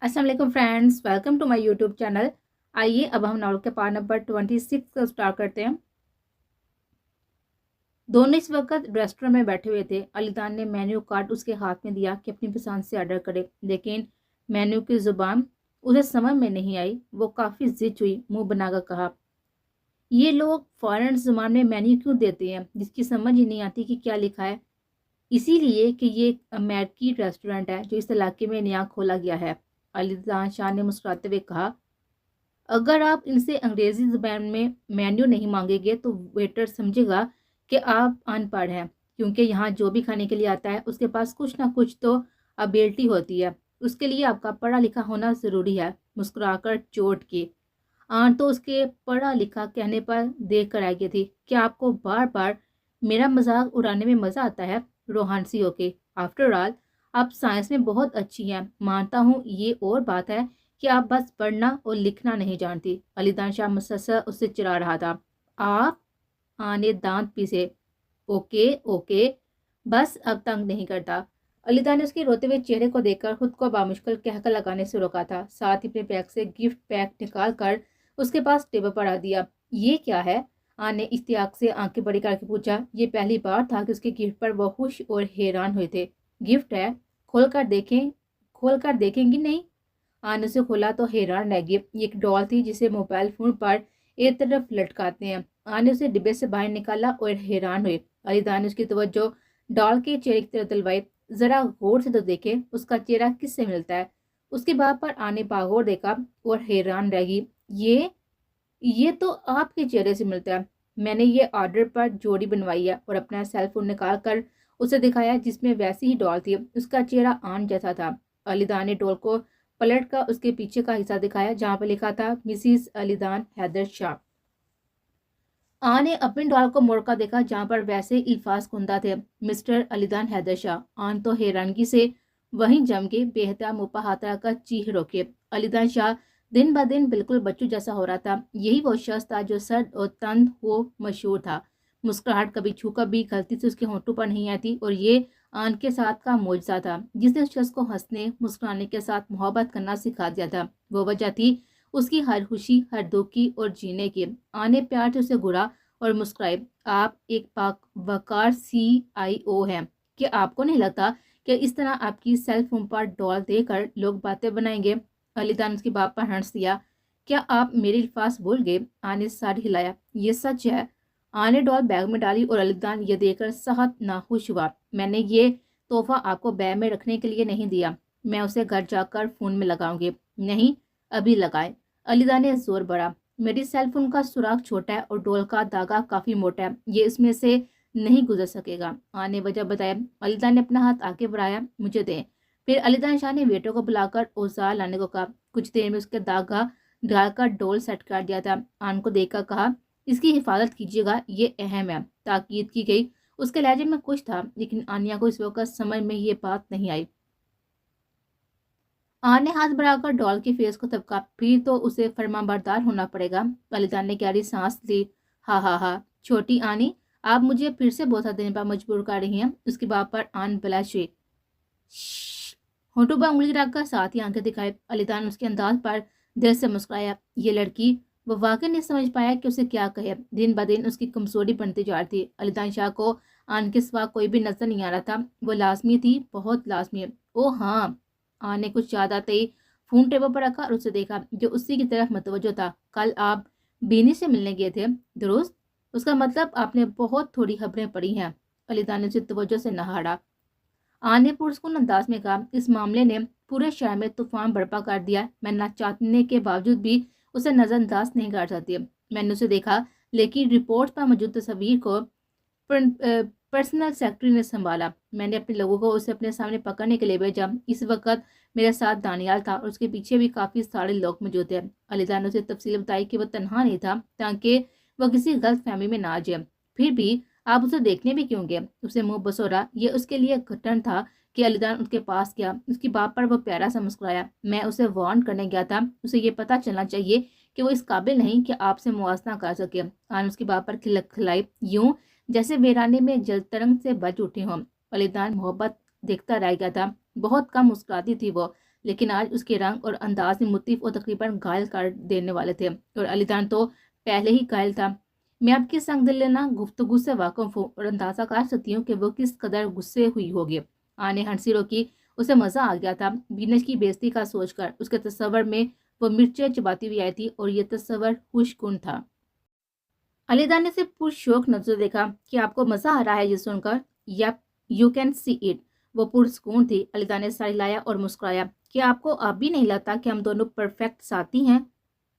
अस्सलाम वालेकुम friends, welcome to my YouTube channel. आइए अब हम नावल के पार्ट नंबर 26 को स्टार्ट करते हैं। दोनों इस वक्त रेस्टोरेंट में बैठे हुए थे। अलीदान ने मेन्यू कार्ड उसके हाथ में दिया कि अपनी पसंद से ऑर्डर करे, लेकिन मेन्यू की जुबान उसे समझ में नहीं आई। वो काफ़ी जिद हुई, मुंह बनाकर कहा, ये लोग फॉरेन जुबान में मेन्यू क्यों देते हैं जिसकी समझ ही नहीं आती कि क्या लिखा है। इसीलिए कि ये एक अमेरिकी रेस्टोरेंट है जो इस इलाके में नया खोला गया है। अलीदान शाह ने मुस्कुराते हुए कहा, अगर आप इनसे अंग्रेजी ज़ुबान में मेन्यू नहीं मांगेंगे तो वेटर समझेगा कि आप अनपढ़ हैं, क्योंकि यहाँ जो भी खाने के लिए आता है उसके पास कुछ ना कुछ तो एबिलिटी होती है। उसके लिए आपका पढ़ा लिखा होना ज़रूरी है। मुस्कुराकर चोट की आंट तो उसके पढ़ा लिखा कहने पर देख कर आ गई थी। क्या आपको बार बार मेरा मजाक उड़ाने में मज़ा आता है? रोहानसी होके, आफ्टर ऑल आप साइंस में बहुत अच्छी हैं, मानता हूँ। ये और बात है कि आप बस पढ़ना और लिखना नहीं जानती। अलीदान शाह मुसलसल उससे चिढ़ा रहा था। आप आने दांत पीसे। ओके ओके, बस अब तंग नहीं करता। अलीदा ने उसके रोते हुए चेहरे को देखकर खुद को बामुश्किल कहकर लगाने से रोका था। साथ ही अपने बैग से गिफ्ट पैक निकाल कर उसके पास टेबल पर आ दिया। ये क्या है? आन ने इश्तियाक से आंखें बड़ी करके पूछा। ये पहली बार था कि उसके गिफ्ट पर वो खुश और हैरान हुए थे। गिफ्ट है? खोल कर देखें। खोल कर देखेंगी नहीं? आन उसे खोला तो हैरान रह गई। ये एक डॉल थी जिसे मोबाइल फोन पर एक तरफ लटकाते हैं। आन ने उसे डिब्बे से बाहर निकाला और हैरान हुए। अलीदान ने उसकी तवज्जो डॉल के चेहरे की तरफ दिलवाई। जरा गौर से तो देखे, उसका चेहरा किससे मिलता है? उसके बाप पर आने बागौर देखा और हैरान रह गई। ये तो आपके चेहरे से मिलता है। मैंने ये ऑर्डर पर जोड़ी बनवाई है। और अपना सेल फोन निकाल कर उसे दिखाया जिसमें वैसी ही डॉल थी। उसका चेहरा आन जैसा था। अलीदान ने डॉल को पलट कर उसके पीछे का हिस्सा दिखाया जहां पर लिखा था मिसिस अलीदान हैदर शाह। आन ने अपनी डॉल को मोड़कर देखा जहां पर वैसे अल्फाज कुंदा थे, मिस्टर अलीदान हैदर शाह। आन तो हैरानगी से वहीं जम के बेहतर मुपहातरा का चीख रोके। अलीदान शाह दिन ब दिन बिल्कुल बच्चों जैसा हो रहा था। यही वो शख्स था जो सर्द और तंद वो मशहूर था। मुस्कुराहट कभी छू कर भी गलती से उसके होंठों पर नहीं आती, और ये आन के साथ का मोजजा था जिसने उस शख्स को हंसने मुस्कुराने के साथ मोहब्बत करना सिखा दिया था। वो वजह थी उसकी हर खुशी, हर दुख की और जीने की। आने प्यार से उसे घुरा और मुस्कुराए। आप एक वकार CIO हैं। क्या आपको नहीं लगता कि इस तरह आपकी सेल फोन पर डॉल देकर लोग बातें बनाएंगे? अलीदान उसके बाप पर हंस दिया। क्या आप मेरे अल्फाज भूल गए? आने सर हिलाया। ये सच है। आने डॉल बैग में डाली और अलीदान ये देखकर सख्त नाखुश हुआ। मैंने ये तोहफा आपको बैग में रखने के लिए नहीं दिया, मैं उसे घर जाकर फोन में लगाऊंगी। नहीं, अभी लगाए। अलीदा ने जोर बढ़ा। मेरी सेल फोन का सुराख छोटा है और डोल का धागा काफी मोटा है, ये इसमें से नहीं गुजर सकेगा। आने वजह बताया। अलीदा ने अपना हाथ आगे बढ़ाया। मुझे दे। फिर अलीदा शाह ने वेटर को बुलाकर औजार लाने को कहा। कुछ देर में उसके धागा डालकर डोल सेट कर दिया था। आन को देखकर कहा, इसकी हिफाजत कीजिएगा, ये अहम है। ताकीद की गई। उसके लहजे में कुछ था, लेकिन आनिया को इस वक्त समझ में ये बात नहीं आई। आन ने हाथ बढ़ाकर डॉल के फेस को थपका। फिर तो उसे फरमाबरदार होना पड़ेगा। अलीदान ने गहरी सांस ली। हा हा हा, छोटी आनी, आप मुझे फिर से बोसा देने पर मजबूर कर रही हैं। उसके बाप पर आन ब्लश हुई। होंठों पर उंगली रखकर साथ ही आंखें दिखाए। अलीदान उसके अंदाज पर दिल से मुस्कुराया। ये लड़की, वो वाकई नहीं समझ पाया कि उसे क्या कहे। दिन ब दिन उसकी कमजोरी बनती जा रही थी। अलीदान शाह को आन के सिवा कोई भी नजर नहीं आ रहा था। वो लाजमी थी, बहुत लाजमी। ओ हाँ। आन ने कुछ याद आते ही फोन टेबल पर रखा और उसे देखा जो उसी की तरफ मुतवज्जो था। कल आप बीनी से मिलने गए थे, दुरुस्त? उसका मतलब आपने बहुत थोड़ी खबरें पढ़ी हैं। अलीदान ने उसे तवज्जो से नहारा। आन ने पुरस्कुन अंदाज में कहा, इस मामले ने पूरे शहर में तूफान बर्पा कर दिया। मैं न चाहने के बावजूद भी उसे नजरअंदाज नहीं कर सकती। मैंने उसे देखा, लेकिन रिपोर्ट पर मौजूद तस्वीर को पर्सनल सेक्रेटरी ने संभाला। मैंने अपने लोगों को उसे अपने सामने पकड़ने के लिए भेजा। इस वक्त मेरे साथ दानियाल था और उसके पीछे भी काफी सारे लोग मौजूद थे। अलीदा ने उसे तफसील बताई कि वह तनहा नहीं था, ताकि वह किसी गलत फहमी में ना आ जाए। फिर भी आप उसे देखने भी क्यों गए? उसे मुंह बसोरा। ये उसके लिए घटन था कि अलीदान उसके पास गया। उसकी बात पर वो प्यारा सा मुस्कुराया। मैं उसे वार्न करने गया था। उसे ये पता चलना चाहिए कि वो इस काबिल नहीं कि आपसे मुआवजा कर सके। आन उसकी बात पर खिलाई, यूं जैसे वीराने में जलतरंग से बच उठी हों। अलीदान मोहब्बत देखता रह गया था। बहुत कम मुस्कुराती थी वो, لیکن آج اس کے رنگ اور انداز میں مختلف اور تقریباً گھائل کر دینے والے تھے، اور علیدان تو پہلے ہی گھائل تھا۔ میں آپ کی سنگ دل لینا گفتگو سے واقف ہوں اور اندازہ کر سکتی ہوں کہ وہ کس قدر غصے ہوئی ہوگی۔ آنے ہنسی روکی، اسے مزہ آ گیا تھا بینش کی بےعزتی کا سوچ کر۔ اس کے تصور میں وہ مرچیں چباتی ہوئی آئی تھی اور یہ تصور خوش کن تھا۔ علیدان نے اسے پرشوق نظر دیکھا۔ کہ آپ کو مزہ آ رہا ہے یہ سن کر؟ یپ، یو کین سی اٹ۔ وہ پرسکون تھی۔ علیدان نے سر ہلایا اور مسکرایا۔ کیا آپ کو اب بھی نہیں لگتا کہ ہم دونوں پرفیکٹ ساتھی ہیں؟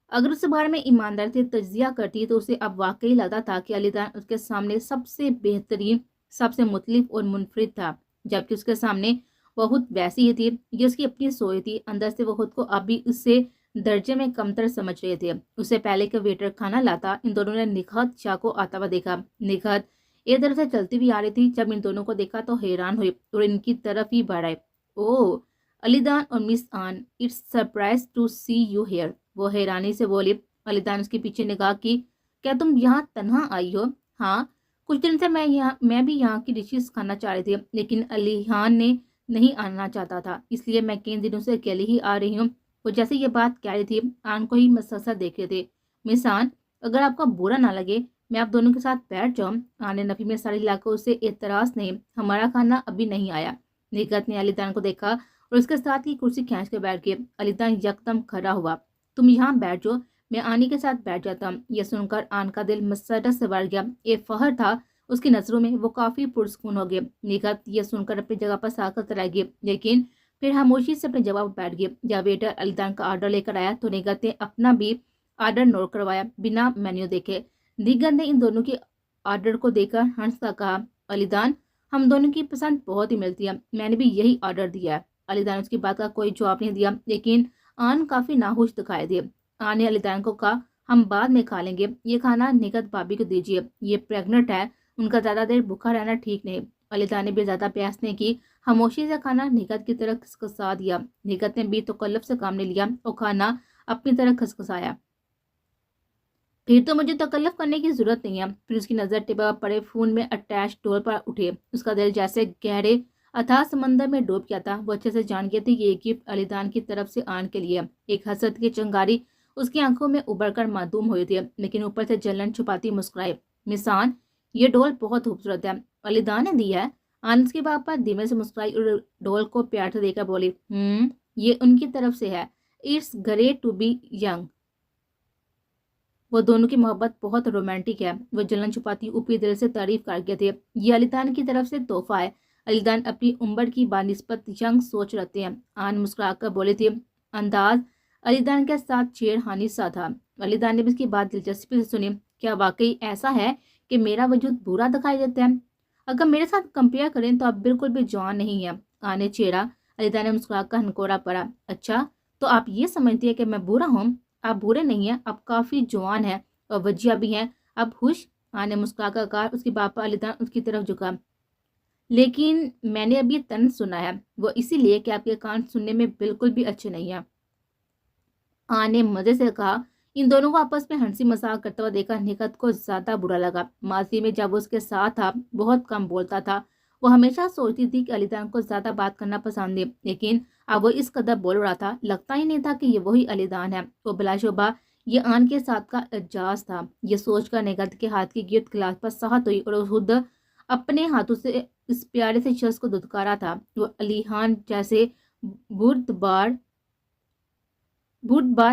اگر اس بارے میں ایمانداری سے تجزیہ کرتی تو اسے اب واقعی لگتا تھا کہ علیدان اس کے سامنے سب سے بہترین، سب سے مختلف اور منفرد تھا، جبکہ اس کے سامنے وہ خود ویسی ہی تھی۔ یہ اس کی اپنی سوچ تھی۔ اندر سے وہ خود کو اب بھی اس سے درجے میں کمتر سمجھ رہے تھے۔ اسے پہلے کہ ویٹر کھانا لاتا، ان دونوں نے نکھت شاہ کو آتا ہوا دیکھا۔ نکھت ایک طرف سے چلتی ہوئی آ رہی تھی۔ جب ان دونوں کو دیکھا تو حیران ہوئی اور ان کی طرف ہی بڑھ آئے۔ اوہ علیدان اور مس آن، it's surprise to see you here. وہ حیرانی سے بولی۔ علیدان اس کے پیچھے نگاہ کی۔ کیا تم یہاں تنہا آئی ہو؟ ہاں، کچھ دن سے میں بھی یہاں کی ڈشز کھانا چاہ رہی تھی، لیکن علیحان نے نہیں آنا چاہتا تھا، اس لیے میں کئی دنوں سے اکیلی ہی آ رہی ہوں۔ وہ جیسے یہ بات کہہ رہی تھی، آن کو ہی مسلسل دیکھ رہے تھے۔ مس آن، اگر آپ کو برا نہ لگے میں آپ دونوں کے ساتھ بیٹھ جاؤں؟ آن نے نفی میں ساری لا کر اسے اعتراض نہیں، ہمارا کھانا ابھی نہیں آیا۔ نکھت نے علیدان کو دیکھا اور اس کے ساتھ کی کرسی کھینچ کے بیٹھ گئے۔ علیدان یکدم کھڑا ہوا۔ تم یہاں بیٹھ جاؤ، میں آنی کے ساتھ بیٹھ جاتا ہوں۔ یہ سن کر آن کا دل مسرت سے بڑھ گیا۔ ایک فخر تھا اس کی نظروں میں۔ وہ کافی پرسکون ہو گئے۔ نکھت یہ سن کر اپنی جگہ پر ساکت رہ گئی، لیکن پھر خاموشی سے اپنی جگہ پر بیٹھ گئے۔ جب ویٹر علیدان کا آرڈر لے کر آیا تو نکھت نے اپنا بھی آرڈر نوٹ کروایا بنا مینیو دیکھے۔ نکھت نے ان دونوں کے آرڈر کو دیکھ کر ہنس کر کہا، علیدان، ہم دونوں کی پسند بہت ہی ملتی ہے، میں نے بھی یہی آرڈر دیا ہے۔ علیدان اس کی بات کا کوئی جواب نہیں دیا، لیکن آن کافی ناخوش دکھائی دی۔ آن نے علیدان کو کہا، ہم بعد میں کھا لیں گے، یہ کھانا نکھت بھابھی کو دیجیے، یہ پریگننٹ ہے، ان کا زیادہ دیر بھوکا رہنا ٹھیک نہیں۔ علیدان نے بھی زیادہ بحث نہیں کی، خاموشی سے کھانا نکھت کی طرف کھسکسا دیا۔ نکھت نے بھی تکلف سے کام نہیں لیا اور کھانا اپنی طرف کھسکسایا۔ پھر تو مجھے تکلف کرنے کی ضرورت نہیں ہے۔ پھر اس کی نظر ٹیبل پر پڑے فون میں اٹیچ ڈور پر اٹھے۔ اس کا دل جیسے گہرے اتھاہ سمندر میں ڈوب گیا تھا۔ وہ اچھے سے جان گیا تھی کہ یہ گفٹ علیدان کی طرف سے آن کے لیے۔ ایک حسد کی چنگاری اس کی آنکھوں میں ابھر کر معدوم ہوئی تھی، لیکن اوپر سے جلن چھپاتی مسکرائی۔ مس آن، یہ ڈول بہت خوبصورت ہے، علیدان نے دی ہے۔ آن اس کی بات پر دھیمے سے مسکرائی اور ڈول کو پیار سے دے کر بولی، یہ ان کی طرف سے ہے، it's great to be young. وہ دونوں کی محبت بہت رومانٹک ہے۔ وہ جلن چھپاتی اوپری دل سے تعریف کر گئے تھے، یہ علیدان کی طرف سے تحفہ ہے۔ علیدان اپنی عمر کی بانسبت ینگ سوچ رکھتے ہیں۔ آن مسکرا کر بولی تھی۔ انداز علیدان کے ساتھ چھیڑخانی سا تھا۔ علیدان نے بھی اس کی بات دلچسپی سے سنی۔ کیا واقعی ایسا ہے کہ میرا وجود برا دکھائی دیتا ہے؟ اگر میرے ساتھ کمپیئر کریں تو آپ بالکل بھی جوان نہیں ہیں۔ آن نے چھیڑا۔ علیدان نے مسکرا کر ہنکورا پڑا۔ اچھا، تو آپ یہ سمجھتی ہیں کہ میں برا ہوں؟ آپ برے نہیں ہیں، آپ کافی جوان ہیں اور وجیہ بھی ہیں۔ اب خوش؟ آن نے مسکرا کر کہا۔ اس کی بات پر علیدان اس کی طرف جھکا۔ لیکن میں نے اب یہ طنز سنا ہے، وہ اسی لیے کہ آپ کے کان سننے میں بالکل بھی اچھے نہیں ہیں۔ آن نے مزے سے کہا۔ ان دونوں کو آپس میں ہنسی مذاق کرتا ہوا دیکھا نکھت کو زیادہ برا لگا۔ ماضی میں جب وہ اس کے ساتھ تھا بہت کم بولتا تھا۔ وہ ہمیشہ سوچتی تھی کہ علیدان کو زیادہ بات کرنا پسند ہے، لیکن اب وہ اس قدر بول رہا تھا، لگتا ہی نہیں تھا کہ یہ وہی علیدان ہے۔ وہ بلا شبہ یہ آن کے ساتھ کا اعجاز تھا۔ یہ سوچ کر نکھت کے ہاتھ کی گرفت گلاس پر سخت ہوئی اور خود اپنے ہاتھوں سے اس پیارے سے شخص کو دھتکارا تھا۔ وہ علیحان جیسے بہت بار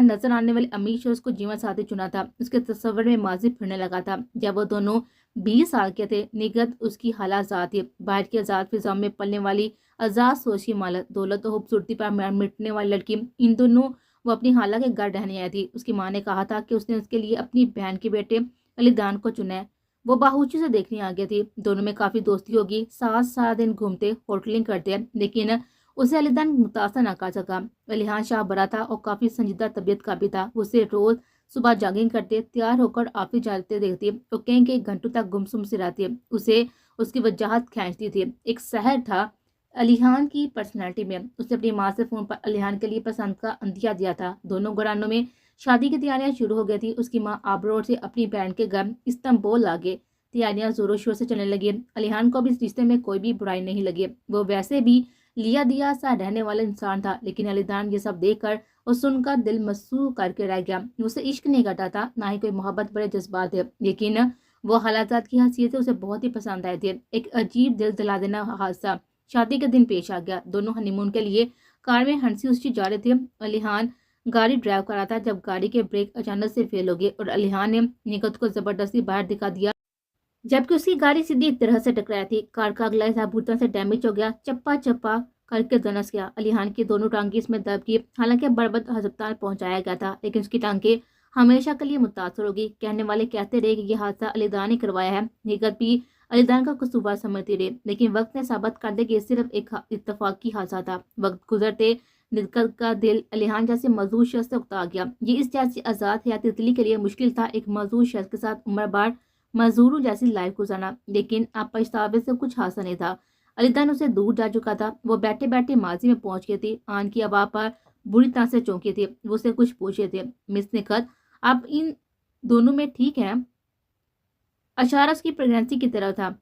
نظر آنے والے امیر شخص کو جیون ساتھی چنا تھا۔ اس کے تصور میں ماضی پھرنے لگا تھا جب وہ دونوں 20 سال کے تھے۔ نکھت اس کی خالہ ذات تھی، باہر کی آزاد فضاؤں میں پلنے والی آزاد سوچ کی مالک، دولت و خوبصورتی پر مٹنے والی لڑکی۔ ان دونوں وہ اپنی خالہ کے گھر رہنے آئی تھی۔ اس کی ماں نے کہا تھا کہ اس نے اس کے لیے اپنی بہن کے بیٹے علیدان کو چنا ہے۔ وہ باہوچی سے دیکھنے آ گئی تھی۔ دونوں میں کافی دوستی ہوگی، ساتھ سارا دن گھومتے ہوٹلنگ کرتے، لیکن اسے علیدان متاثر نہ کر سکا۔ علیحان شاہ برا تھا اور کافی سنجیدہ طبیعت کا بھی تھا۔ وہ اسے روز صبح جاگنگ کرتے، تیار ہو کر آفس جاتے دیکھتی اور کئی گھنٹوں تک گمسم سے رہتی۔ اسے اس کی وجاہت کھینچتی تھی۔ ایک سحر تھا علیحان کی پرسنالٹی میں۔ اس نے اپنی ماں سے فون پر علیحان کے لیے پسند کا عندیہ دیا تھا۔ دونوں گھرانوں میں شادی کی تیاریاں شروع ہو گئی تھی۔ اس کی ماں آبروڈ سے اپنی بہن کے گھر استنبول آ گئے۔ تیاریاں زور و شور سے چلنے لگی۔ علیحان کو بھی اس رشتے میں کوئی بھی برائی نہیں لگی۔ وہ ویسے بھی लिया दिया सा रहने वाला इंसान था, लेकिन अलीदान ये सब देख कर और सुनकर दिल मसरूर करके रह गया। उसे इश्क नहीं करता था, ना ही कोई मोहब्बत बड़े जज्बात थे, लेकिन वो हालात की हैसियत से उसे बहुत ही पसंद आए थे। एक अजीब दिल दिला देना हादसा शादी के दिन पेश आ गया। दोनों हनीमून के लिए कार में हंसी उसी जा रहे थे। अलीहान गाड़ी ड्राइव कर रहा था जब गाड़ी के ब्रेक अचानक से फेल हो गए और अलीहान ने निकत को जबरदस्ती बाहर दिखा दिया, जबकि उसकी गाड़ी सीधी एक तरह से टकराई थी। कार का अगला हिस्सा बुरी तरह से डैमेज हो गया, चप्पा चप्पा करके धनस गया। अलीहान की दोनों टांगे इसमें दब की, हालांकि बर्बत अस्पताल पहुंचाया गया था, लेकिन उसकी टांगे हमेशा के लिए मुतासर होगी। कहने वाले कहते रहे कि यह हादसा अलीदान ने करवाया है। निगत भी अलीदान का कसूरवार समझती रही, लेकिन वक्त ने साबित कर दिया कि ये सिर्फ एक इत्तफाकी हादसा था। वक्त गुजरते निगत का दिल अलीहान जैसे मजदूर शख्स से उकता गया। ये इस जैसी आजाद हयात तितली के लिए मुश्किल था, एक मजदूर शख्स के साथ उम्र भर मजदूरों जैसी लाइफ गुजारना, लेकिन अब पछतावे से कुछ हासिल नहीं था। अलीदान उसे दूर जा चुका था। वो बैठे बैठे माजी में पहुंच गई थी। आन की आवाज पर बुरी तरह से चौंकी थी। वो उसे कुछ पूछे थे। मिस निकत, आप इन दोनों में ठीक है? अशारा उसकी प्रेगनेंसी की तरह था।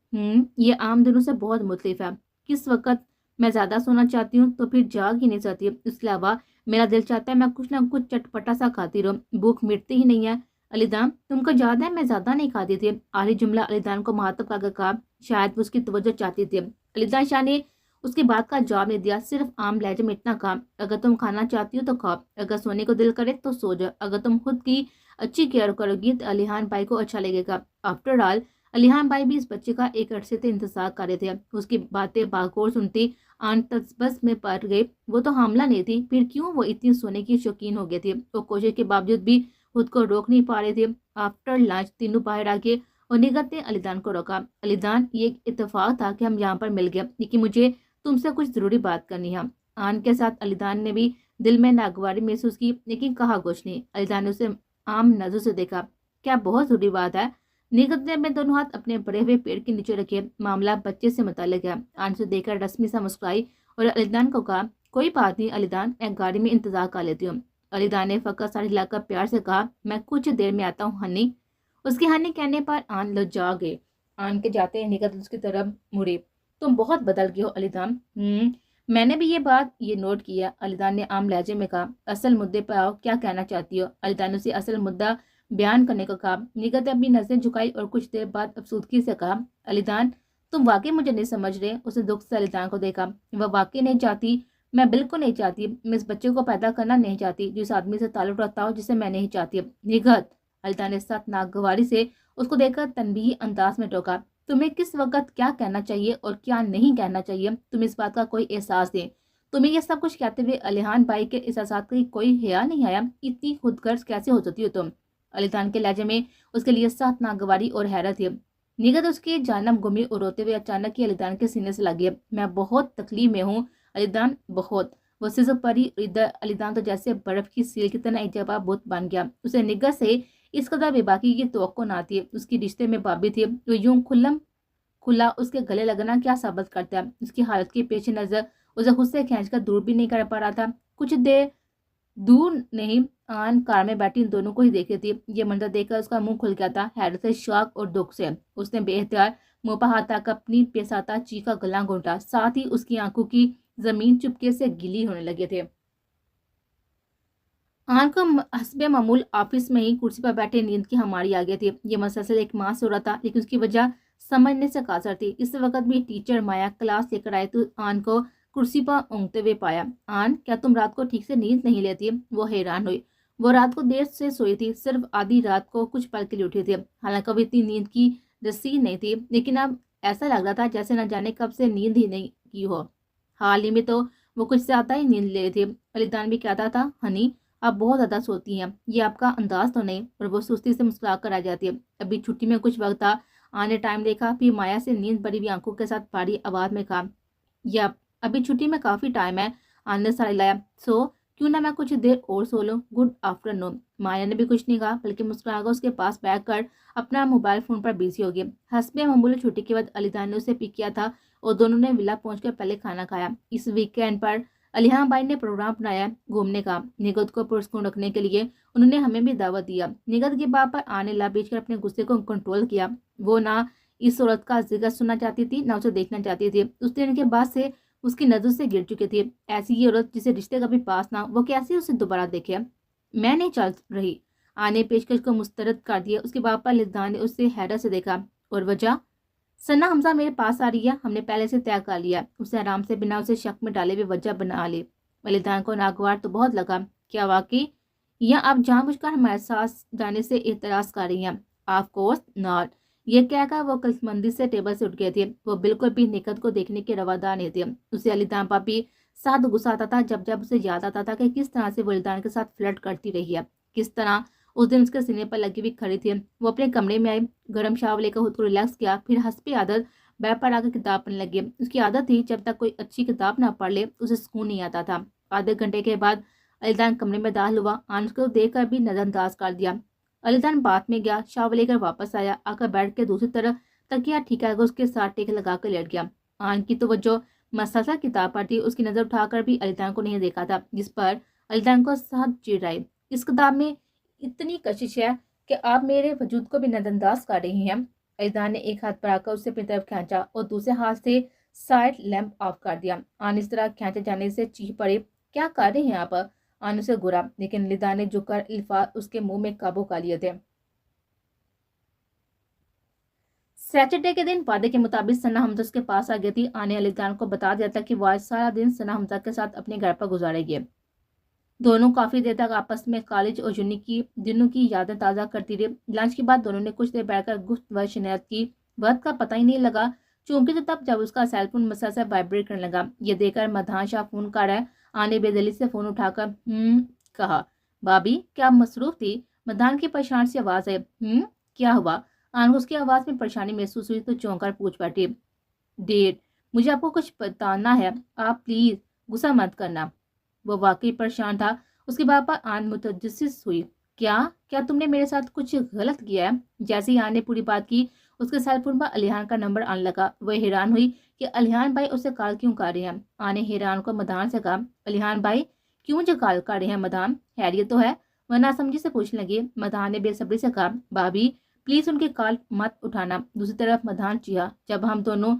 ये आम दिनों से बहुत मुख्तलिफ है। किस वक्त मैं ज्यादा सोना चाहती हूँ तो फिर जाग ही नहीं सकती। इसके अलावा मेरा दिल चाहता है मैं कुछ ना कुछ चटपटा सा खाती रहूं, भूख मिटती ही नहीं है। अलीदान, तुमको याद है मैं ज्यादा नहीं खाती थी। आखिरी जुमला अलीदान को मुखातब करके कहा, शायद वो उसकी तवज्जो चाहती थी। अलीदान शाह ने उसकी बात का जवाब नहीं दिया, सिर्फ आम लहजे में इतना कहा, अगर तुम खाना चाहती हो तो खाओ, अगर सोने को दिल करे तो सो जाओ, अगर तुम खुद की अच्छी केयर करोगी तो अलीहान भाई को अच्छा लगेगा। आफ्टर ऑल अलीहान भाई भी इस बच्चे का एक अरसे से इंतजार कर रहे थे। उसकी बातें बागौर सुनती आन तसबस में पड़ गई। वो तो हामला नहीं थी, फिर क्यों वो इतनी सोने की शौकीन हो गई थी? वो कोशिश के बावजूद भी खुद को रोक नहीं पा रहे थे। आफ्टर लंच तीनों बाहर आके और निगत ने अलीदान को रोका। अलीदान, ये एक इत्तेफाक था कि हम यहाँ पर मिल गए, लेकिन मुझे तुमसे कुछ जरूरी बात करनी है। आन के साथ अलीदान ने भी दिल में नागवारी महसूस की, लेकिन कहा कुछ नहीं। अलीदान ने उसे आम नजर से देखा। क्या बहुत जरूरी बात है? निगत ने अपने दोनों हाथ अपने बड़े हुए पेड़ के नीचे रखे। मामला बच्चे से मुताल्लिक है। आन से देखकर रस्मी सा मुस्कुराई और अलीदान को कहा, कोई बात नहीं अलीदान, मैं गाड़ी में इंतजार कर लेती हूँ। अलीदान ने फकर साड़ी हिलाकर प्यार से कहा, मैं कुछ देर में आता हूँ हनी। उसके हनी कहने पर आन लज्जा गए। आन के जाते निगत उसकी तरफ मुड़ी। तुम बहुत बदल गए हो अलीदान। मैंने भी ये नोट किया, अलीदान ने आम लहजे में कहा। असल मुद्दे पर आओ, क्या कहना चाहती हो? अलीदान ने उसे असल मुद्दा बयान करने को कहा। निगत ने अपनी नजरें झुकाई और कुछ देर बाद अफसोदगी से कहा, अलीदान, तुम वाकई मुझे नहीं समझ रहे। उसने दुख से अलीदान को देखा। वह वाकई नहीं चाहती, मैं बिल्कुल नहीं चाहती। मैं इस बच्चे को पैदा करना नहीं चाहती जिस आदमी से ताल्लुक रखता हो जिसे मैं नहीं चाहती। निगत, अलीदान ने सख्त नागवारी से उसको देखकर तनबीही अंदाज में टोका। तुम्हें किस वक्त क्या कहना चाहिए और क्या नहीं कहना चाहिए, तुम इस बात का कोई एहसास दे। तुम्हें यह सब कुछ कहते हुए अलीहान भाई के एहसासात का कोई हया नहीं आया? इतनी खुदगर्ज कैसे हो सकती हो तुम? अलीदान के लहजे में उसके लिए सख्त नागवारी और हैरत थी। निगत उसके जानब घूमी और रोते हुए अचानक ही अलीदान के सीने से लगी। मैं बहुत तकलीफ में हूँ अलीदान, बहुत। वो सिजक परी इधर अलीदान तो जैसे बर्फ की सील की तरह एक जगह बुत बन गया। उसे निगत से इस कदर बेबाकी की तवक्को ना थी। उसकी रिश्ते में भाभी थी, वो यूं खुला उसके गले लगना क्या साबित करता है? उसकी हालत के पेश नजर उसे खुद से खींचकर दूर भी नहीं कर पा रहा था। कुछ देर दूर नहीं, आन कार में बैठी इन दोनों को ही देख रही थी। ये मंजर देखकर उसका मुंह खुल गया था, हैरत से, शौक और दुख से। उसने बेहतियार मुंह पर हाथ रखकर अपनी पेशाता चीख का गला घोंटा, साथ ही उसकी आंखों की जमीन चुपके से गीली होने लगे थे। आन को हस्बे मामूल ऑफिस में ही कुर्सी पर बैठे नींद की हमारी आ गई थी। ये मसलसल एक मास हो रहा था, लेकिन उसकी वजह समझने से कासर थी। इस वक्त भी टीचर माया क्लास लेकर आए तो आन को कुर्सी पर ऊँघते हुए पाया। आन, क्या तुम रात को ठीक से नींद नहीं लेती? वो हैरान हुई। वो रात को देर से सोई थी, सिर्फ आधी रात को कुछ पल के लिए उठी थी। हालांकि अभी इतनी नींद की रसीद नहीं थी, लेकिन अब ऐसा लग रहा था जैसे न जाने कब से नींद ही नहीं की हो। हाल ही में तो वो कुछ ज्यादा ही नींद ले रही थी। अलीदान भी कहता था, हनी आप बहुत ज्यादा सोती हैं, ये आपका अंदाज तो नहीं? और वो सुस्ती से मुस्कुरा कर आ जाती है। अभी छुट्टी में कुछ वक्त था। आने टाइम देखा, फिर माया से नींद भरी हुई आंखों के साथ भारी आवाज में कहा, या अभी छुट्टी में काफी टाइम है। आने साड़ी लाया, सो क्यों ना मैं कुछ देर और सो लूं। Good afternoon. माया ने भी कुछ नहीं कहा, बल्कि मुस्कुराकर उसके पास बैठ कर अपना मोबाइल फोन पर बिजी हो गई। हस्बे मामूली छुट्टी के बाद अलीदान ने उसे पिक किया था और दोनों ने विला पहुंचकर पहले खाना खाया। इस वीकेंड पर अलीहान भाई ने प्रोग्राम बनाया घूमने का। निगत को पुरस्कृत रखने के लिए उन्होंने हमें भी दावत दिया। निगत की बात पर आने ला बीच कर अपने गुस्से को कंट्रोल किया। वो ना इस औरत का जिक्र सुनना चाहती थी, ना उसे देखना चाहती थी। उस दिन के बाद से اس کی نظر سے گر چکی تھی۔ ایسی یہ عورت جسے رشتے کا بھی پاس نہ، وہ کیسے اسے دوبارہ دیکھے؟ میں نہیں چل رہی، آنے پیشکش کو مسترد کر دیا۔ اس کے باپ الدان نے اسے حیرت سے دیکھا۔ اور وجہ؟ ثنا حمزہ میرے پاس آ رہی ہے، ہم نے پہلے سے طے کر لیا۔ اسے آرام سے بنا اسے شک میں ڈالے ہوئے وجہ بنا لی۔ والدان کو ناگوار تو بہت لگا۔ کیا واقعی یا آپ جان بوجھ کر ہمارے ساتھ جانے سے اعتراض کر رہی ہیں؟ Of course not. یہ کہہ کر وہ کلمندی سے ٹیبل سے اٹھ گئے تھے۔ وہ بالکل بھی نکت کو دیکھنے کے روادار نہیں تھے۔ اسے والدان پر بھی سخت غصہ آتا تھا جب جب اسے یاد آتا تھا کہ کس طرح سے والدان کے ساتھ فلرٹ کرتی رہی ہے، کس طرح اس دن اس کے سینے پر لگی ہوئی کھڑی تھی۔ وہ اپنے کمرے میں آئی، گرم شاور لے کر خود کو ریلیکس کیا، پھر حسب عادت بیڈ پر آ کر کتاب پڑھنے لگی۔ اس کی عادت تھی جب تک کوئی اچھی کتاب نہ پڑھ لے اسے سکون نہیں آتا تھا۔ آدھے گھنٹے کے بعد والدان کمرے میں داخل ہوا۔ آنس کو دیکھ کر بھی نظر انداز کر دیا۔ والدان باتھ میں گیا، شاور لے کر واپس آیا، آ کر بیڈ کے دوسری طرف تکیہ ٹھیکا کر اس کے ساتھ ٹیک لگا کر لیٹ گیا۔ آن کی توجہ مسلسل کتاب پر تھی۔ اس کی نظر اٹھا کر بھی والدان کو نہیں دیکھا تھا، جس پر والدان کو سخت چڑ آئی۔ اس کتاب میں اتنی کشش ہے کہ آپ میرے وجود کو بھی نظر انداز کر رہی ہیں۔ والدان نے ایک ہاتھ پر آ کر اسے اپنی طرف کھینچا اور دوسرے ہاتھ سے سائڈ لیمپ آف کر دیا۔ آن اس طرح کھینچے جانے سے چیخ پڑی، کیا کر رہے ہیں آپ؟ آن اسے گھورا، لیکن والدان نے جھک کر الفاظ اس کے منہ میں قابو کر لیے تھے۔ سیٹرڈے کے دن وعدے کے مطابق ثنا حمزہ کے پاس آ گئی تھی۔ آنے والدان کو بتا دیا تھا کہ وہ آج سارا دن ثنا حمزہ کے ساتھ اپنے گھر پر گزارے گی۔ دونوں کافی دیر تک آپس میں کالج اور یونی کی دنوں کی یادیں تازہ کرتی رہی۔ لنچ کے بعد دونوں نے کچھ دیر بیٹھ کر گفت و شنیرت کی۔ وقت کا پتہ ہی نہیں لگا، چونکہ تو تب جب اس کا سیل فون مسلسل وائبریٹ کرنے لگا۔ یہ دیکھ کر مدھان شاہ فون کر رہا ہے۔ آنے بے دلی سے فون اٹھا کر کہا، بھابی کیا مصروف تھی؟ مدھان کی پریشان سی آواز ہے۔ کیا ہوا؟ آن کو اس کی آواز میں پریشانی محسوس ہوئی تو چونک کر پوچھ بیٹھی، ڈیڈ مجھے آپ کو کچھ بتانا ہے، آپ پلیز غصہ مت کرنا۔ وہ واقعی پریشان تھا۔ اس کی بات پر آن متجسس ہوئی۔ کیا تم نے میرے ساتھ کچھ غلط کیا ہے؟ جیسے ہی آن نے پوری بات کی، اس کے سیل فون پر الیحان کا نمبر آنے لگا۔ وہ حیران ہوئی کہ الیحان بھائی اسے کال کیوں کر رہے ہیں۔ آن نے حیران کو مدھان سے کہا، الیحان بھائی کیوں مجھے کال کر رہے ہیں مدھان؟ خیریت تو ہے؟ وہ ناسمجھی سے پوچھنے لگی۔ مدھان نے بے صبری سے کہا، بھابی پلیز ان کی کال مت اٹھانا۔ دوسری طرف مدھان چیخا، جب ہم دونوں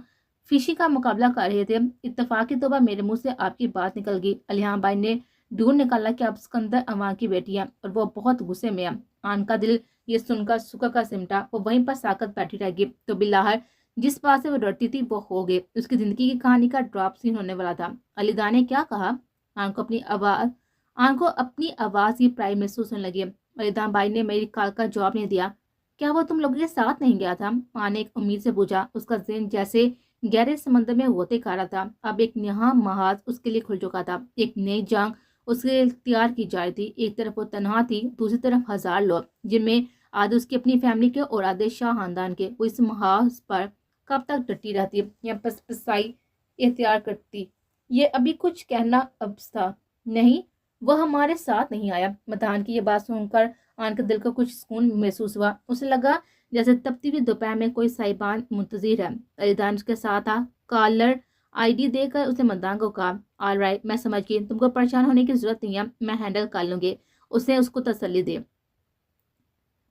فشی کا مقابلہ کر رہے تھے، اتفاقی طور پر میرے منہ سے آپ کی بات نکل گئی۔ الیحان بھائی نے ڈھونڈ نکالا کہ آپ سکندر عوام کی بیٹی ہیں اور وہ بہت غصے میں ہیں۔ آن کا دل یہ سن کر سکا کا سمٹا۔ وہ وہیں پر ساکت بیٹھی رہ گئی۔ تو بالآخر جس بات سے وہ ڈرتی تھی وہ ہو گئی۔ اس کی زندگی کی کہانی کا ڈراپ سین ہونے والا تھا۔ والدہ نے کیا کہا؟ آن کو اپنی آواز کی پرائی محسوس ہونے لگی۔ والدہ بھائی نے میری کال کا جواب نہیں دیا۔ کیا وہ تم لوگوں کے ساتھ نہیں گیا تھا؟ آن نے ایک امید سے پوچھا۔ اس کا ذہن جیسے گہرے سمندر میں غوطے کھا رہا تھا۔ اب ایک نیا محاذ اس کے لیے کھل چکا تھا۔ ایک نئی جنگ اس کے اختیار کی جا رہی تھی۔ ایک طرف وہ تنہا تھی، دوسری طرف ہزار لوگ، جن میں آدھے اس کی اپنی فیملی کے اور آدھے شاہ خاندان کے۔ وہ اس محاذ پر کب تک ڈٹی رہتی یا پسائی اختیار کرتی؟ یہ ابھی کچھ کہنا ابس تھا۔ نہیں، وہ ہمارے ساتھ نہیں آیا۔ مدھان کی یہ بات سن کر آن کے دل کو کچھ سکون محسوس ہوا۔ اسے لگا جیسے تپتی ہوئی دوپہر میں کوئی سائبان منتظر ہے۔ والدان اس کے ساتھ تھا۔ کالر آئی ڈی دے کر اسے مدھان کو کہا، آل رائٹ میں سمجھ گئی، تم کو پریشان ہونے کی ضرورت نہیں ہے، میں ہینڈل کر لوں گی۔ اسے اس کو تسلی دے۔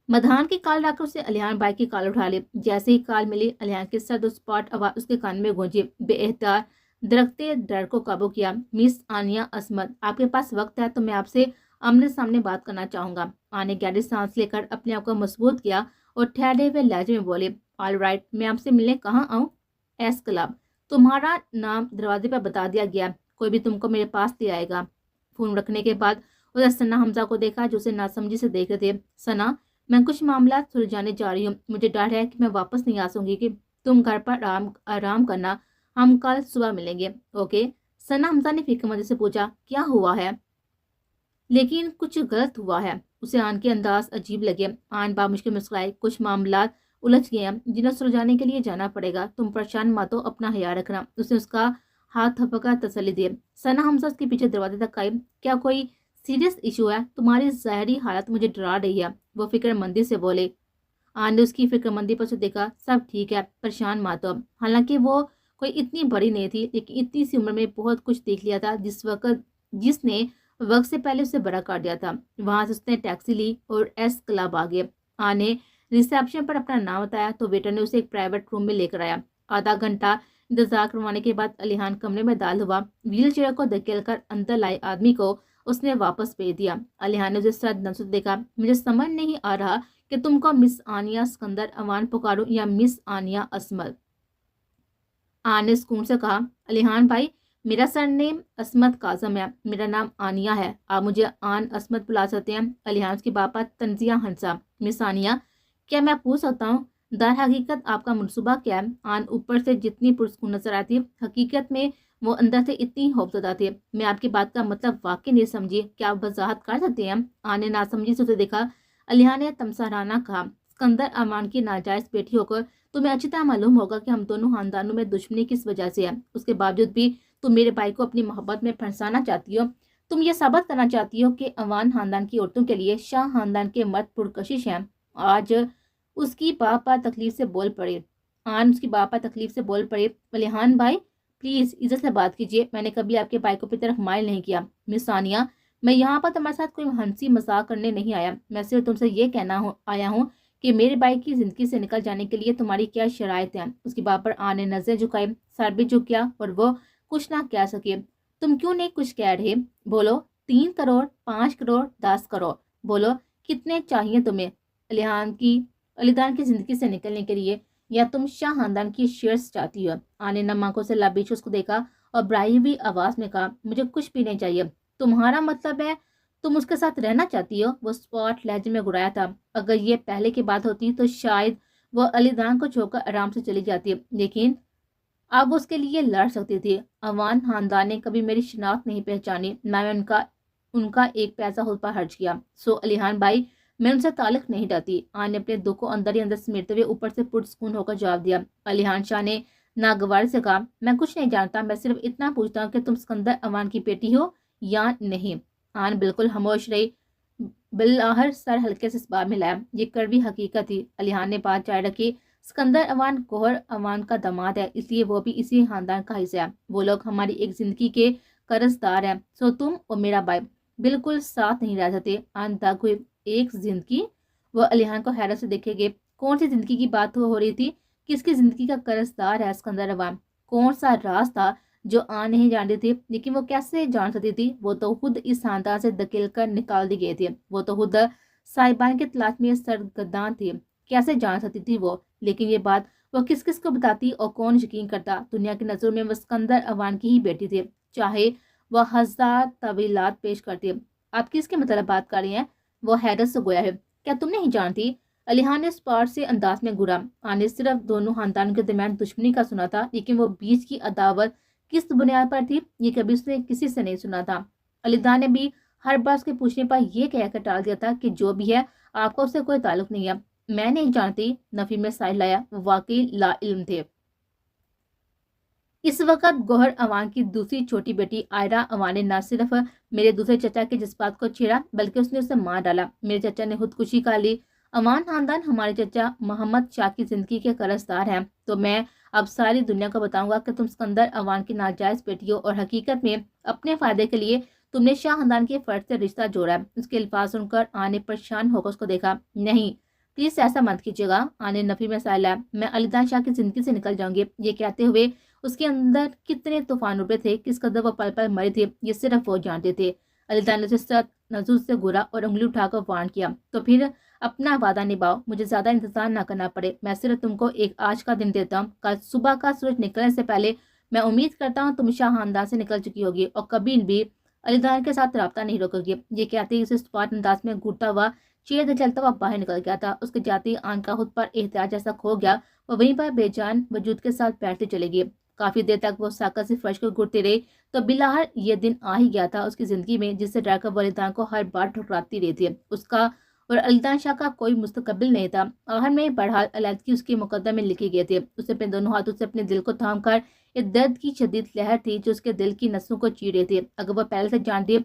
مدھان کی کال رکھ کر اسے الیحان بھائی کی کال اٹھا لی۔ جیسے ہی کال ملی، الیحان کی سرد و سپاٹ آواز اس کے کان میں گونجی۔ بے اختیار درختے ڈر کو قابو کیا، مس آنیہ عصمت، آپ کے پاس وقت ہے تو میں آپ سے آمنے سامنے بات کرنا چاہوں گا۔ آنے گہری سانس لے کر اپنے آپ کو مضبوط کیا اور ٹھہرے ہوئے لہجے میں بولے، آل رائٹ میں آپ سے ملنے کہاں آؤں؟ ایس کلب، تمہارا نام دروازے پر بتا دیا گیا، کوئی بھی تم کو میرے پاس لے آئے گا۔ فون رکھنے کے بعد اس نے ثنا حمزہ کو دیکھا جو اسے ناسمجھی سے دیکھ رہے تھے۔ ثنا، میں کچھ معاملات سلجھانے جا رہی ہوں، مجھے ڈر ہے کہ میں واپس نہیں آ سکوں گی، کہ تم گھر پر آرام کرنا، ہم کل صبح ملیں گے، اوکے؟ ثنا حمزہ نے فکر مندی سے پوچھا، کیا ہوا ہے؟ لیکن کچھ غلط ہوا ہے، اسے آن کے انداز عجیب لگے۔ آن بامشکل مسکرائے، کچھ معاملات الجھ گئے ہیں جنہیں سلجھانے کے لیے جانا پڑے گا، تم پریشان مت ہو، اپنا خیال رکھنا۔ اس نے اس کا ہاتھ تھپک کر تسلی دی۔ ثنا حمزہ اس کے پیچھے دروازے تک آئی۔ کیا کوئی سیریس ایشو ہے؟ تمہاری ظاہری حالت مجھے ڈرا رہی ہے، وہ فکر مندی سے بولے۔ آن نے اس کی فکر مندی پر سے دیکھا، سب ٹھیک ہے، پریشان مت ہو۔ حالانکہ وہ کوئی اتنی بڑی نہیں تھی، لیکن اتنی سی عمر میں بہت کچھ دیکھ لیا تھا جس نے وقت سے پہلے اسے بڑا کر دیا تھا۔ وہاں سے اس نے ٹیکسی لی اور ایس کلب آ گئے۔ آن نے ریسیپشن پر اپنا نام بتایا تو ویٹر نے اسے ایک پرائیویٹ روم میں لے کر آیا۔ آدھا گھنٹہ इंतजार करवाने के बाद अलीहान कमरे में दाखिल हुआ। व्हील चेयर को धकेल कर अंदर लाए आदमी को उसने वापस भेज दिया। अलीहान ने उसे सद नजर देखा। मुझे समझ नहीं आ रहा कि तुमको मिस आनिया सिकंदर अवान पुकारूं या मिस आनिया असमत। आन ने सुकून से कहा, अलीहान भाई, मेरा सरनेम असमत काजम है, मेरा नाम आनिया है, आप मुझे आन असमत बुला सकते हैं। अलीहान उसकी बापा तंजिया हंसा। मिस आनिया, क्या मैं पूछ सकता हूँ दर हकीकत आपका मनसूबा क्या है? आन ऊपर से जितनी पुरस्कून नजर आती, हकीकत में वो अंदर से इतनी खौफजदा थी। मैं आपकी बात का मतलब वाकई नहीं समझी, क्या आप वजाहत कर सकते हैं? आन ने नासमझी से उसे देखा। अलीहान ने तमसाराना कहा, सिकंदर अमान की नाजायज बेटी होकर तुम्हें अच्छी तरह मालूम होगा कि हम दोनों खानदानों में दुश्मनी किस वजह से है। उसके बावजूद भी तुम मेरे भाई को अपनी मोहब्बत में फंसाना चाहती हो। तुम ये साबित करना चाहती हो कि अवान खानदान की औरतों के लिए शाह खानदान के मर्द पुरकशिश हैं। आज उसकी बापा तकलीफ से बोल पड़े। आन उसकी बापा तकलीफ से बोल पड़े, अलीहान भाई प्लीज इज्जत से बात कीजिए, मैंने कभी आपके भाई को अपनी तरफ माइल नहीं किया। मिस सानिया, मैं यहाँ पर तुम्हारे साथ कोई हंसी मजाक करने नहीं आया, मैं सिर्फ तुमसे ये आया हूँ कि मेरे भाई की जिंदगी से निकल जाने के लिए तुम्हारी क्या शराइत है। उसकी बात पर आने नजर झुकाई, सर भी झुक गया और वो कुछ ना कह सके। तुम क्यों नहीं कुछ कह रहे? बोलो, 3 करोड़, 5 करोड़, 10 करोड़, बोलो कितने चाहिए तुम्हें अलीदान की जिंदगी से निकलने के लिए, या तुम शाह खानदान की शेयर्स चाहती हो? आने नम आंखों से लाबीच उसको देखा और ब्राही हुई आवाज में कहा, मुझे कुछ भी नहीं चाहिए। तुम्हारा मतलब है तुम उसके साथ रहना चाहती हो? वो स्पॉट लहजे में गुराया था। अगर ये पहले की बात होती तो शायद वो अलीदान को छोड़कर आराम से चली जाती, लेकिन अब उसके लिए लड़ सकती थी। अवान खानदान ने कभी मेरी शिनाख्त नहीं पहचानी, मैं उनका उनका एक पैसा खुद पर खर्च किया। सो अलीहान भाई, मैं उनसे ताल्लुक नहीं डालती। आन ने अपने दुख को अंदर ही अंदर समेटते हुए ऊपर से पुरसकून होकर जवाब दिया। अलीहान शाह ने नागवार से कहा, मैं कुछ नहीं जानता, मैं सिर्फ इतना पूछता हूँ कि तुम सिकंदर अवान की बेटी हो या नहीं। आन बिल्कुल खामोश रही, बिलाहर सर हल्के से इस बात में लाया। ये कड़वी हकीकत थी। अलीहान ने बात जारी रखी, सिकंदर अवान गौहर अवान का दामाद है, इसलिए वो भी इसी खानदान का हिस्सा है। वो लोग हमारी एक जिंदगी के कर्जदार हैं। सो तुम और मेरा भाई बिल्कुल साथ नहीं रह सकते। आन दाग हुई, एक जिंदगी? वो अलीहान को हैरत से देखेंगे। कौन सी जिंदगी की बात हो रही थी? किसकी जिंदगी का कर्जदार है सिकंदर अवान? कौन सा राज था जो आ नहीं जानती थी, लेकिन वो कैसे जान सकती थी? वो तो खुद इस खानदान से धकेल कर निकाल दी गई थी। वो तो खुद साहिबान की तलाश में सरगर्दान थी, कैसे जान सकती थी वो? लेकिन ये बात वो किस किस को बताती और कौन यकीन करता? दुनिया की नजरों में वो सिकंदर अवान की ही बेटी थी, चाहे वह हजार तवीलात पेश करती। आप किसके मतलब बात कर रही हैं? वो हैरत से गोया है, क्या तुम नहीं जानती? अलीहान ने स्पार्ट से अंदाज में घुरा। आने सिर्फ दोनों खानदानों के दरमियान दुश्मनी का सुना था, लेकिन वो बीच की अदावत किस बुनियाद पर थी, ये कभी उसने किसी से नहीं सुना था। अलीदान ने भी हर बार उसके पूछने पर यह कहकर टाल दिया था कि जो भी है आपका उससे कोई ताल्लुक नहीं है। मैं नहीं जानती, नफी में साइल लाया, वाकई ला इल्म थे। इस वक्त गौहर अवान की दूसरी छोटी बेटी आयरा अवान ने न सिर्फ मेरे दूसरे चचा के जज्बात को छेड़ा, बल्कि उसने उसे मार डाला। मेरे चचा ने खुदकुशी कर ली। अवान खानदान हमारे चचा मोहम्मद शाह की जिंदगी के कर्जदार हैं, तो मैं अब सारी दुनिया को बताऊंगा कि तुम सिकंदर अवान की नाजायज बेटी हो, और हकीकत में अपने फायदे के लिए तुमने शाह खानदान के फर्द से रिश्ता जोड़ा है। उसके अल्फाज सुनकर आने परेशान होकर उसको देखा। नहीं, प्लीज ऐसा मत कीजिएगा। आने नफी में साइला, मैं अलीदान शाह की जिंदगी से निकल जाऊंगी। ये कहते हुए उसके अंदर कितने तूफान उठे थे, किस कदर वो पल पल मरे थे, ये सिर्फ वो जानते थे। अलीदान ने उसे नजूर से घूरा और उंगली उठाकर वार्न किया, तो फिर अपना वादा निभाओ, मुझे ज्यादा इंतजार ना करना पड़े। मैं सिर्फ तुमको एक आज का दिन देता हूँ। कल सुबह का सूरज निकलने से पहले मैं उम्मीद करता हूँ तुम शाह खानदान से निकल चुकी होगी और कभी भी अलीदान के साथ रब्ता नहीं रोकोगी। ये कहते ही उसे स्पार्ट अंदाज में घूरता हुआ चेयर चलता हुआ बाहर निकल गया था। उसके जाते ही आन का खुद पर एहतियात जैसा खो गया। वो वहीं पर बेजान वजूद के साथ बैठते चले गए। काफी देर तक वो साका से फर्श को घुरते रहे, तो बिलाहर ये दिन आ ही गया था उसकी जिंदगी में, जिससे डरकर वो अलीदान को हर बार ठुकराती रही थी। उसका और अलीदान शाह का कोई मुस्तकबिल नहीं था। आखिर में बहरहाल अलैदगी उसके मुकद्दर में लिखे गए थे। उसे अपने दोनों हाथों से अपने दिल को थाम कर एक दर्द की शदीद लहर थी जो उसके दिल की नसों को चीर रही थी। अगर वो पहले से जानती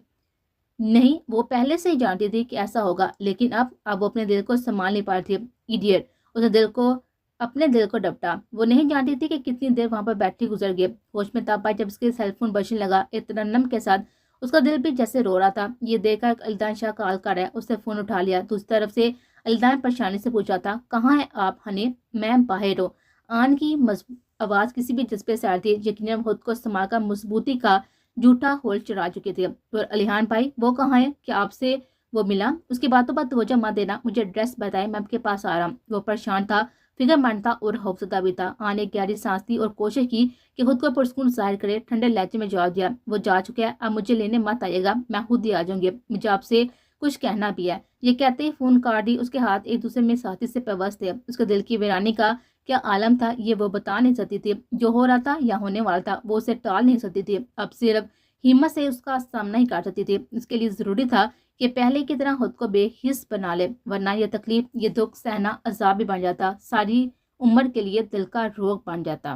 नहीं, वो पहले से ही जानती थी कि ऐसा होगा, लेकिन अब वो अपने दिल को संभाल नहीं पा रही थी। इडियट, उसने अपने दिल को डपटा। वो नहीं जानती थी कि कितनी देर वहां पर बैठी गुजर गई। होश में तब पाई जब उसके सेलफोन बजने लगा। एक तरन्नम के साथ उसका दिल भी जैसे रो रहा था। ये देखकर अलीदान शाह कॉल कर रहा है, उसने फोन उठा लिया। दूसरी तरफ से अलीदान परेशानी से पूछा था, कहाँ है आप हनी? मैं बाहर हूँ। आन की آواز کسی بھی جذبے سے آ رہی تھی، یقیناً وہ خود کو سنبھال کر مضبوطی کا جھوٹا ہول چڑھا چکے تھے۔ اور علیحان بھائی وہ کہاں ہے؟ کیا آپ سے وہ ملا؟ اس کی باتوں پر توجہ مت دینا، مجھے ایڈریس بتائیں، میں آپ کے پاس آ رہا ہوں۔ وہ پریشان تھا، فکر مند تھا اور خوفزدہ بھی تھا۔ آنے گہری سانس لی اور کوشش کی کہ خود کو پرسکون ظاہر کرے۔ ٹھنڈے لہجے میں جواب دیا، وہ جا چکا ہے، اب مجھے لینے مت آئیے گا، میں خود ہی آ جاؤں گی، مجھے آپ سے کچھ کہنا بھی ہے۔ یہ کہتے ہی فون کاٹ دی۔ اس کے ہاتھ ایک دوسرے میں ساتھی سے پیوست تھے۔ اس کے دل کی ویرانی کا کیا عالم تھا یہ وہ بتا نہیں سکتی تھی۔ جو ہو رہا تھا یا ہونے والا تھا وہ اسے ٹال نہیں سکتی تھی۔ اب صرف ہمت سے اس کا سامنا ہی کر سکتی تھی۔ اس کے لیے ضروری تھا کہ پہلے کی طرح خود کو بے حس بنا لے، ورنہ یہ تکلیف، یہ دکھ سہنا عذاب بھی بن جاتا، ساری عمر کے لیے دل کا روگ بن جاتا۔